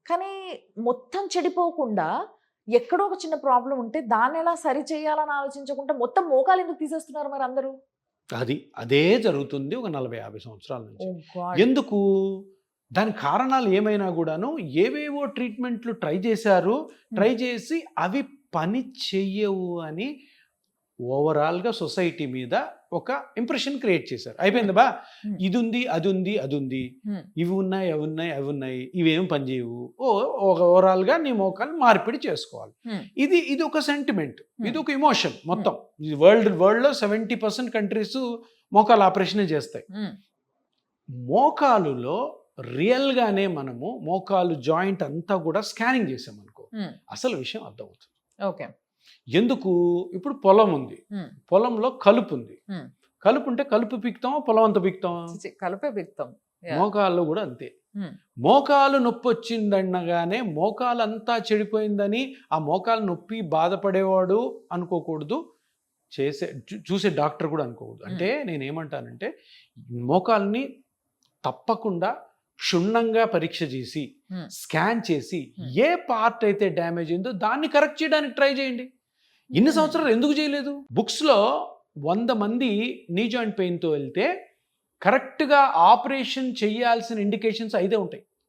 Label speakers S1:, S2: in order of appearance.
S1: కానీ మొత్తం చెడిపోకుండా ఎక్కడో ఒక చిన్న ప్రాబ్లమ్ ఉంటే దాన్ని ఎలా సరి చేయాలని ఆలోచించకుండా మొత్తం మోకాలు ఎందుకు తీసేస్తున్నారు మరి అందరూ?
S2: అదే జరుగుతుంది ఒక 40-50 సంవత్సరాల నుంచి.
S1: ఓ గాడ్!
S2: ఎందుకు? దాని కారణాలు ఏమైనా కూడాను ఏవేవో ట్రీట్మెంట్లు ట్రై చేశారు. ట్రై చేసి అవి పని చెయ్యవు అని ఓవరాల్గా సొసైటీ మీద ఒక ఇంప్రెషన్ క్రియేట్ చేశారు. అయిపోయింది బా, ఇది ఉంది, అది ఉంది, అది ఉంది, ఇవి ఉన్నాయి, అవి ఉన్నాయి, అవి ఉన్నాయి, ఇవేం పని చేయవు. ఓవరాల్గా నీ మోకాలు మార్పిడి చేసుకోవాలి. ఇది ఒక సెంటిమెంట్, ఇది ఒక ఇమోషన్. మొత్తం వరల్డ్లో 70% కంట్రీస్ మోకాలు ఆపరేషనే చేస్తాయి. మోకాలులో రియల్గానే మనము మోకాలు జాయింట్ అంతా కూడా స్కానింగ్ చేసామనుకో అసలు విషయం అర్థమవుతుంది.
S1: ఓకే.
S2: ఎందుకు? ఇప్పుడు పొలం ఉంది, పొలంలో కలుపు ఉంది. కలుపు ఉంటే కలుపు పీకుతామా, పొలం అంతా పీకుతామా?
S1: కలిపే పీకుతాం.
S2: మోకాళ్ళు కూడా అంతే. మోకాలు నొప్పి వచ్చిందనగానే మోకాలు అంతా చెడిపోయిందని ఆ మోకాలు నొప్పి బాధపడేవాడు అనుకోకూడదు, చూసే డాక్టర్ కూడా అనుకోకూడదు. అంటే నేనేమంటానంటే మోకాల్ని తప్పకుండా క్షుణ్ణంగా పరీక్ష చేసి స్కాన్ చేసి ఏ పార్ట్ అయితే డ్యామేజ్ అయిందో దాన్ని కరెక్ట్ చేయడానికి ట్రై చేయండి. ఇన్ని సంవత్సరాలు ఎందుకు చేయలేదు? బుక్స్లో 100 మంది నీ జాయింట్ పెయిన్తో వెళ్తే కరెక్ట్గా ఆపరేషన్ చేయాల్సిన ఇండికేషన్స్ 5 ఉంటాయి.